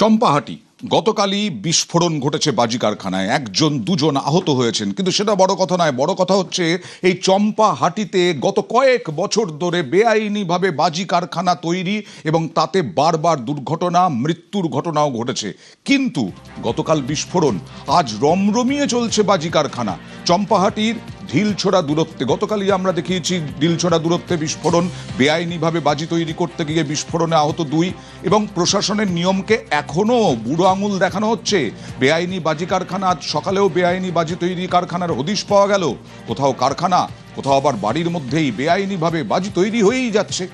চম্পাহাটি গতকালই বিস্ফোরণ ঘটেছে বাজি কারখানায়, একজন দুজন আহত হয়েছেন, কিন্তু সেটা বড় কথা নয়। বড় কথা হচ্ছে এই চম্পাহাটিতে গত কয়েক বছর ধরে বেআইনিভাবে বাজি কারখানা তৈরি এবং তাতে বারবার দুর্ঘটনা, মৃত্যুর ঘটনাও ঘটেছে। কিন্তু গতকাল বিস্ফোরণ, আজ রমরমিয়ে চলছে বাজি কারখানা। চম্পাহাটির ঢিলছোড়া দূরত্বে গতকালই আমরা দেখিয়েছি ঢিলছোড়া দূরত্বে বিস্ফোরণ, বেআইনিভাবে বাজি তৈরি করতে গিয়ে বিস্ফোরণে আহত 2 এবং প্রশাসনের নিয়মকে এখনও বুড়ো আঙুল দেখানো হচ্ছে। বেআইনি বাজি কারখানা, আজ সকালেও বেআইনি বাজি তৈরি কারখানার হদিশ পাওয়া গেল। কোথাও কারখানা, কোথাও আবার বাড়ির মধ্যেই বেআইনিভাবে বাজি তৈরি হয়েই যাচ্ছে।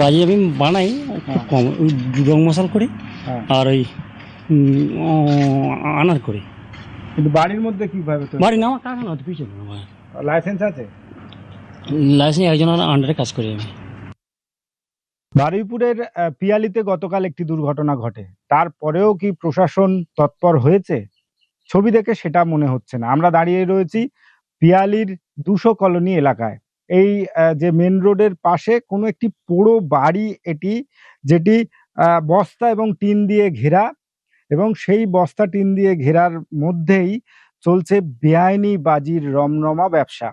বাজি আমি বানাই খুব কম, ওই রং মশাল করি আর ওই আনার করি। কিন্তু বাড়ির মধ্যে কিভাবে তৈরি? বাড়ি না, আমার কারখানা হতে পিছনে আমার লাইসেন্স আছে? লাইসেন্স একজনের আন্ডারে কাজ করি আমি। বারুইপুরের পিয়ালিতে গতকাল একটি দুর্ঘটনা ঘটে, তারপরেও কি প্রশাসন তৎপর হয়েছে? ছবি দেখে সেটা মনে হচ্ছে না। আমরা দাঁড়িয়ে রয়েছি পিয়ালির 200 কলোনি এলাকায়। এই যে মেন রোডের পাশে কোনো একটি পোড়ো বাড়ি এটি, যেটি বস্তা এবং টিন দিয়ে ঘেরা, এবং সেই বস্তা টিন দিয়ে ঘেরার মধ্যেই চলছে বেআইনি বাজির রমরমা ব্যবসা।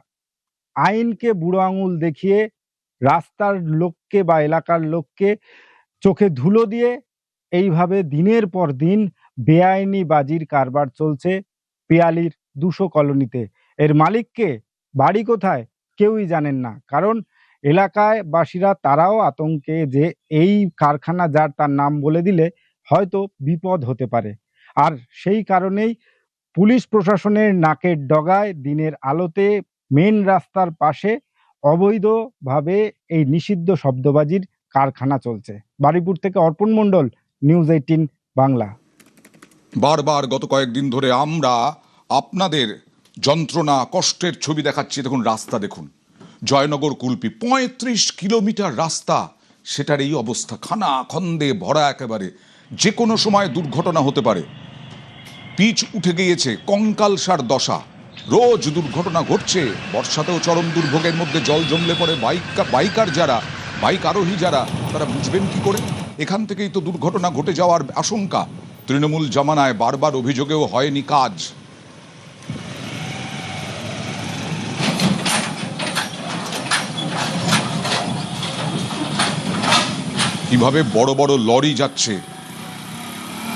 আইনকে বুড়ো আঙুল দেখিয়ে রাস্তার লোককে বা এলাকার লোককে চোখে ধুলো দিয়ে এইভাবে দিনের পর দিন বেআইনি বাজির কারবার চলছে পিয়ালির 200 কলোনিতে। এর মালিককে, বাড়ি কোথায়, কেউই জানেন না। কারণ এলাকায় বাসীরা তারাও আতঙ্কে যে এই কারখানা যার তার নাম বলে দিলে হয়তো বিপদ হতে পারে। আর সেই কারণেই পুলিশ প্রশাসনের নাকের ডগায় দিনের আলোতে মেন রাস্তার পাশে অবৈধভাবে এই নিষিদ্ধ শব্দবাজির কারখানা চলছে। বারুইপুর থেকে অর্পণ মণ্ডল, নিউজ 18 বাংলা। বারবার গত কয়েকদিন ধরে আমরা আপনাদের যন্ত্রণা, কষ্টের ছবি দেখাচ্ছি। দেখুন রাস্তা, দেখুন জয়নগর কুলপি 35 কিলোমিটার রাস্তা, সেটার এই অবস্থা, খানা খন্দে ভরা, একেবারে যে কোনো সময় দুর্ঘটনা হতে পারে। পিচ উঠে গিয়েছে, কঙ্কালসার দশা, রোজ দুর্ঘটনা ঘটছে। বর্ষাতেও চরম দুর্ভোগের মধ্যে জল জমলে পড়ে বাইকার যারা, বাইক আরোহী যারা, তারা বুঝবেন কি করে? এখান থেকেই তো দুর্ঘটনা ঘটে যাওয়ার আশঙ্কা। তৃণমূল জামানায় বারবার অভিযোগেও হয়নি কাজ। কিভাবে বড় বড় লরি যাচ্ছে,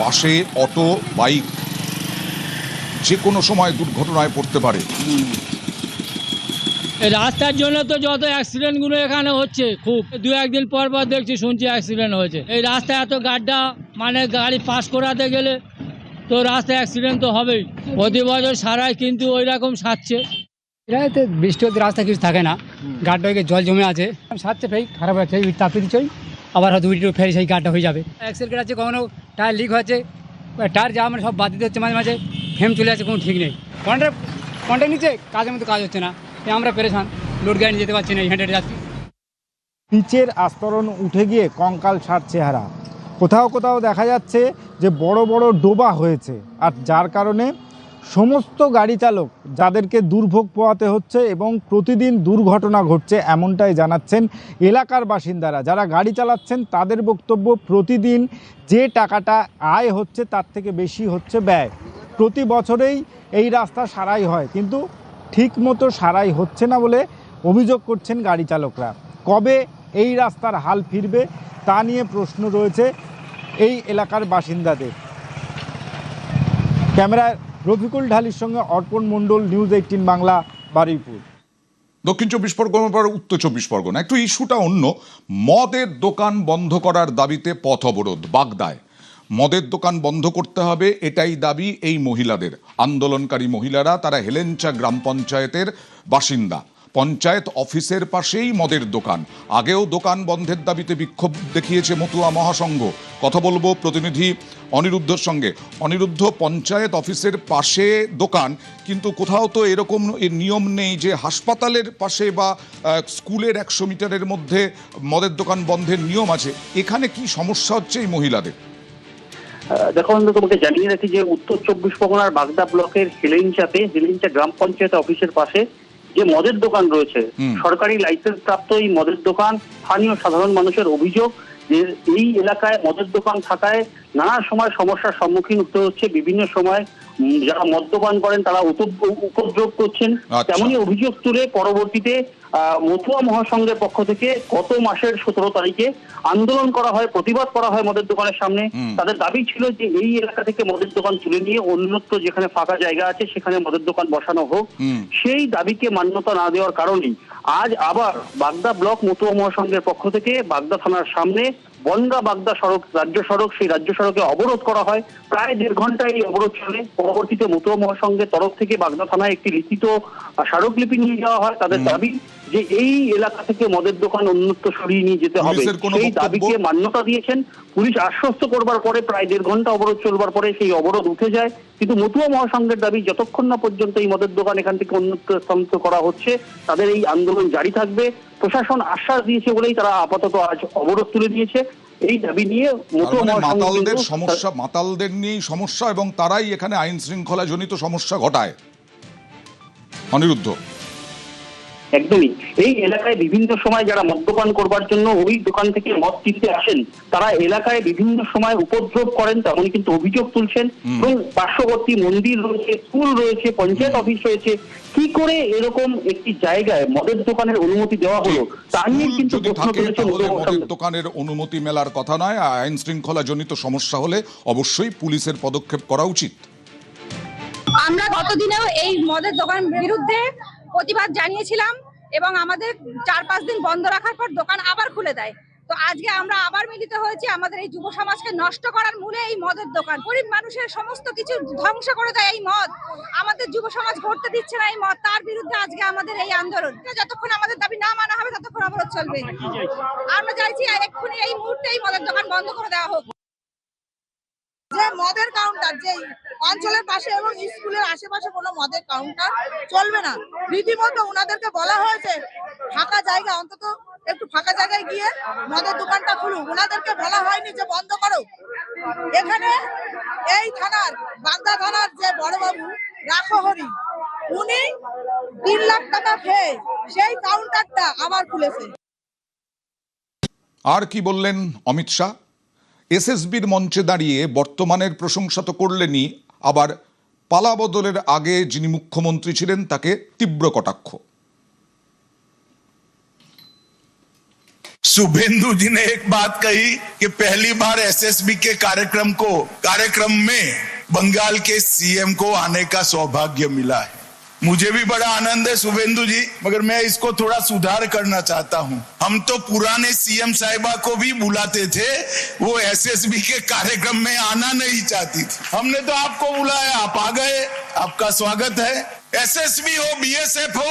পাশে অটো, বাইক, যে কোনো সময় দুর্ঘটনায় পড়তে পারে। এই রাস্তার জন্য তো যত অ্যাক্সিডেন্টগুলো এখানে হচ্ছে, খুব 2-1 দিন পর পর দেখছি, শুনছি অ্যাক্সিডেন্ট হয়েছে। এই রাস্তায় এত গাড্ডা, মানে গাড়ি পাস করাতে গেলে তো রাস্তায় অ্যাক্সিডেন্ট তো হবেই। প্রতি বছর সারাই কিন্তু ওই রকম সারছে। এতে বৃষ্টি হতে রাস্তা কিছু থাকে না, গাড্ডা হয়ে জল জমে আছে, সারছে ফের খারাপ আছে, চাপিয়ে দিচ্ছি, আবার হয়তো উইটো ফের সেই গাড্ডা হয়ে যাবে। অ্যাক্সেল কেটে আছে, কখনো টায়ার লিক হচ্ছে, টায়ার যা মানে সব বাদ দিতে হচ্ছে, মাঝে মাঝে ফেম চলে আসছে, কোনো ঠিক নেই। কন্ট্রাক্ট নিচ্ছে, কাজের মতো কাজ হচ্ছে না, আমরা পেরেছান, লোড গাড়ি নিয়ে যেতে পারছি না, হেঁটে যাচ্ছি। পিচের আস্তরণ উঠে গিয়ে কঙ্কাল সার চেহারা। কোথাও কোথাও দেখা যাচ্ছে যে বড় বড় ডোবা হয়েছে, আর যার কারণে সমস্ত গাড়ি চালক যাদেরকে দুর্ভোগ পোহাতে হচ্ছে এবং প্রতিদিন দুর্ঘটনা ঘটছে, এমনটাই জানাচ্ছেন এলাকার বাসিন্দারা। যারা গাড়ি চালাচ্ছেন তাদের বক্তব্য, প্রতিদিন যে টাকাটা আয় হচ্ছে তার থেকে বেশি হচ্ছে ব্যয়। প্রতি বছরেই এই রাস্তা সারাই হয়, কিন্তু ঠিক মতো সারাই হচ্ছে না বলে অভিযোগ করছেন গাড়ি চালকরা। কবে এই রাস্তার হাল ফিরবে তা নিয়ে প্রশ্ন রয়েছে এই এলাকার বাসিন্দাদের। ক্যামেরায় রফিকুল ঢালির সঙ্গে অর্পণ মণ্ডল, নিউজ 18 বাংলা, বারুইপুর। দক্ষিণ 24 পরগনার পর উত্তর 24 পরগনা। একটু ইস্যুটা অন্য। মদের দোকান বন্ধ করার দাবিতে পথ অবরোধ বাগদায়। মদের দোকান বন্ধ করতে হবে, এটাই দাবি এই মহিলাদের। আন্দোলনকারী মহিলারা, তারা হেলেঞ্চা গ্রাম পঞ্চায়েতের বাসিন্দা। পঞ্চায়েত অফিসের পাশেই মদের দোকান। আগেও দোকান বন্ধের দাবিতে বিক্ষোভ দেখিয়েছে মতুয়া মহাসংঘ। কথা বলবো প্রতিনিধি অনিরুদ্ধর সঙ্গে। অনিরুদ্ধ, পঞ্চায়েত অফিসের পাশে দোকান, কিন্তু কোথাও তো এরকম নিয়ম নেই যে হাসপাতালের পাশে বা স্কুলের 100 মিটারের মধ্যে মদের দোকান বন্ধের নিয়ম আছে। এখানে কি সমস্যা হচ্ছে এই মহিলাদের? দেখো, তোমাকে জানিয়ে রাখি যে উত্তর 24 পরগনার বাগদা ব্লকের হেলেঞ্চা গ্রাম পঞ্চায়েত অফিসের পাশে যে মদের দোকান রয়েছে, সরকারি লাইসেন্স প্রাপ্ত এই মদের দোকান, স্থানীয় সাধারণ মানুষের অভিযোগ যে এই এলাকায় মদের দোকান থাকায় নানা সময় সমস্যার সম্মুখীন হতে হচ্ছে। বিভিন্ন সময় যারা মদ্যপান করেন তারা উপদ্রব করছেন। আচ্ছা। তেমনই অভিযোগ তুলে পরবর্তীতে মথুয়া মহাসংঘের পক্ষ থেকে গত মাসের 17 তারিখে আন্দোলন করা হয়, প্রতিবাদ করা হয় মদের দোকানের সামনে। তাদের দাবি ছিল যে এই এলাকা থেকে মদের দোকান তুলে নিয়ে অন্যত্র যেখানে ফাঁকা জায়গা আছে সেখানে মদের দোকান বসানো হোক। সেই দাবিকে মান্যতা না দেওয়ার কারণেই আজ আবার বাগদা ব্লক মতুয়া মহাসংঘের পক্ষ থেকে বাগদা থানার সামনে বনগা বাগদা সড়ক, রাজ্য সড়ক, সেই রাজ্য সড়কে অবরোধ করা হয়। প্রায় 1.5 ঘন্টা এই অবরোধ চলে। পরবর্তীতে মতুয়া মহাসংঘের তরফ থেকে বাগদা থানায় একটি লিখিত স্মারকলিপি নিয়ে যাওয়া হয়। তাদের দাবি যে এই এলাকা থেকে মদের দোকান অন্যত্র সরিয়ে নিয়ে যেতে হবে। পুলিশের কোনো সেই বক্তব্য? দাবিকে মান্যতা দিয়েছেন। পুলিশ আশ্বস্ত করবার পরে প্রায় 1.5 ঘন্টা অবরোধ চলবার পরে সেই অবরোধ উঠে যায়। কিন্তু মতুয়া মহাসংঘের দাবি যতক্ষণ না পর্যন্ত এই মদের দোকান এখান থেকে অন্যত্র স্থানান্তর করা হচ্ছে তাদের এই আন্দোলন জারি থাকবে। প্রশাসন আশ্বাস দিয়েছে বলেই তারা আপাতত আজ অবরোধ তুলে দিয়েছে। এই দাবি নিয়ে মতুয়া মহাসংঘ মাতালদের কিন্তু সমস্যা, মাতালদের নিয়েই সমস্যা এবং তারাই এখানে আইন শৃঙ্খলা জনিত সমস্যা ঘটায়। অনিরুদ্ধ, একদমই এই এলাকায় বিভিন্ন সময় যারা মদ্যপান করবার জন্য ওই দোকান থেকে মদ কিনতে আসেন তারা এলাকায় বিভিন্ন সময় উপদ্রব করেন, তেমনই কিন্তু অভিযোগ তুলছেন। এবং পার্শ্ববর্তী মন্দির রয়েছে, স্কুল রয়েছে, পঞ্চায়েত অফিস রয়েছে, কি করে এরকম একটি জায়গায় মদের দোকানের অনুমতি দেওয়া হলো তা নিয়ে কিন্তু যদি প্রশ্ন থাকে তুলেছে তাহলে মতুয়া মদের মহাসংঘ। দোকানের অনুমতি মেলার কথা নয়, আইন শৃঙ্খলা জনিত সমস্যা হলে অবশ্যই পুলিশের পদক্ষেপ করা উচিত। আমরা গতদিনেও এই মদের দোকান বিরুদ্ধে প্রতিবাদ জানিয়েছিলাম এবং আমাদের 4-5 দিন বন্ধ রাখার পর দোকান আবার খুলে দেয়। তো আজকে আমরা আবার মিলিত হয়েছি। আমাদের এই যুব সমাজকে নষ্ট করার মূলে এই মদের দোকান, গরিব মানুষের সমস্ত কিছু ধ্বংস করে দেয় এই মদ। আমাদের যুব সমাজ ভরতে দিচ্ছে না এই মদ, তার বিরুদ্ধে আজকে আমাদের এই আন্দোলন। যতক্ষণ আমাদের দাবি না মানা হবে ততক্ষণ অবরোধ চলবে। আমরা চাইছি এক্ষুনি এই মুহূর্তে এই মদের দোকান বন্ধ করে দেওয়া হোক। যে মদের কাউন্টার যে অঞ্চলের পাশে এবং স্কুলের আশেপাশে কোনো মদের কাউন্টার চলবে না। রীতিমতো ওনাদেরকে বলা হয়েছে ফাঁকা জায়গা, অন্তত একটু ফাঁকা জায়গায় গিয়ে মদের দোকানটা খুলুন। ওনাদেরকে বলা হয়নি যে বন্ধ করো। এখানে এই থানার, বাগদা থানার যে বড়বাবু রাখহরি, উনি 3 লাখ টাকা খেয়ে সেই কাউন্টারটা আবার খুলেছে। আর কি বললেন অমিত শাহ? এসএসবির মঞ্চে দাঁড়িয়ে বর্তমানের প্রশংসা তো করলেনই, আবার পালা বদলের আগে যিনি মুখ্যমন্ত্রী ছিলেন তাকে তীব্র কটাক্ষ। शुभेंदु जी ने एक बात कही कि पहली बार एसएसबी के कार्यक्रम में बंगाल के सीएम को आने का सौभाग्य मिला है। मुझे भी बड़ा आनंद है शुभेंदु जी, मगर मैं इसको थोड़ा सुधार करना चाहता हूं। हम तो पुराने सीएम साहिबा को भी बुलाते थे, वो एसएसबी के कार्यक्रम में आना नहीं चाहती थी। हमने तो आपको बुलाया, आप आ गए, आपका स्वागत है। एसएसबी हो, बीएसएफ हो,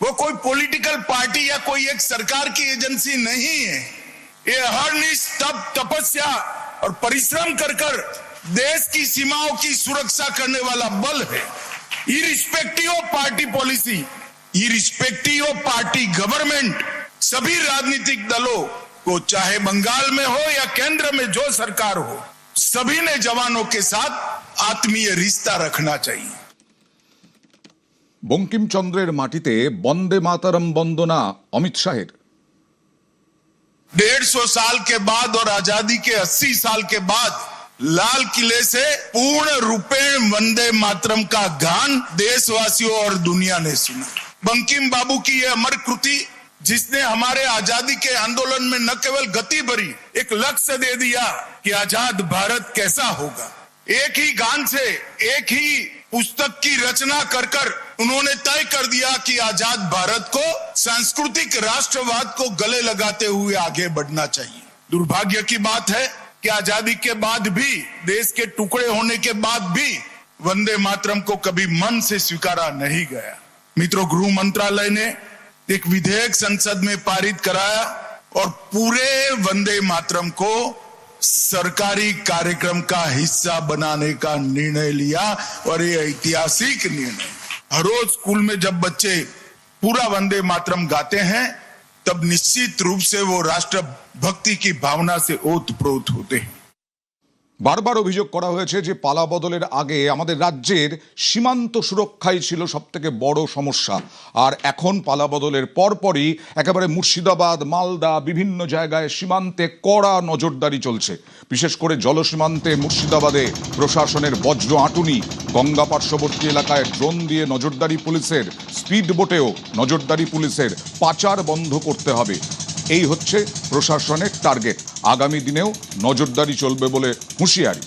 वो कोई पॉलिटिकल पार्टी या कोई एक सरकार की एजेंसी नहीं है। ये हरनिश तपस्या और परिश्रम कर देश की सीमाओं की सुरक्षा करने वाला बल है। Irrespective of party policy, irrespective of party government, सभी राजनीतिक दलों को, चाहे बंगाल में हो या केंद्र में जो सरकार हो, सभी ने जवानों के साथ आत्मीय रिश्ता रखना चाहिए। বঙ্কিমচন্দ্রের মাটিতে বন্দে মাতরম বন্দনা অমিত শাহের। 150 साल के बाद और आजादी के 80 साल के बाद लाल किले से पूर्ण रूपेण वंदे मातरम का गान देशवासियों और दुनिया ने सुना। बंकिम बाबू की यह अमर कृति, जिसने हमारे आजादी के आंदोलन में न केवल गति भरी, एक लक्ष्य दे दिया कि आजाद भारत कैसा होगा। एक ही गान से, एक ही पुस्तक की रचना कर उन्होंने तय कर दिया कि आजाद भारत को सांस्कृतिक राष्ट्रवाद को गले लगाते हुए आगे बढ़ना चाहिए। दुर्भाग्य की बात है कि आजादी के बाद भी, देश के टुकड़े होने के बाद भी वंदे मातरम को कभी मन से स्वीकारा नहीं गया। मित्रों, गृह मंत्रालय ने एक विधेयक संसद में पारित कराया और पूरे वंदे मातरम को सरकारी कार्यक्रम का हिस्सा बनाने का निर्णय लिया। और ये ऐतिहासिक निर्णय, हर रोज स्कूल में जब बच्चे पूरा वंदे मातरम गाते हैं तब निश्चित रूप से वो राष्ट्र भक्ति की भावना से ओतप्रोत होते हैं। বারবার অভিযোগ করা হয়েছে যে পালা বদলের আগে আমাদের রাজ্যের সীমান্ত সুরক্ষাই ছিল সবথেকে বড় সমস্যা, আর এখন পালা বদলের পরপরই একেবারে মুর্শিদাবাদ, মালদা বিভিন্ন জায়গায় সীমান্তে কড়া নজরদারি চলছে। বিশেষ করে জলসীমান্তে মুর্শিদাবাদে প্রশাসনের বজ্র আঁটুনি, গঙ্গা পার্শ্ববর্তী এলাকায় ড্রোন দিয়ে নজরদারি পুলিশের, স্পিড বোটেও নজরদারি পুলিশের, পাচার বন্ধ করতে হবে, এই হচ্ছে প্রশাসনের টার্গেট। আগামী দিনেও নজরদারি চলবে বলে হুঁশিয়ারি।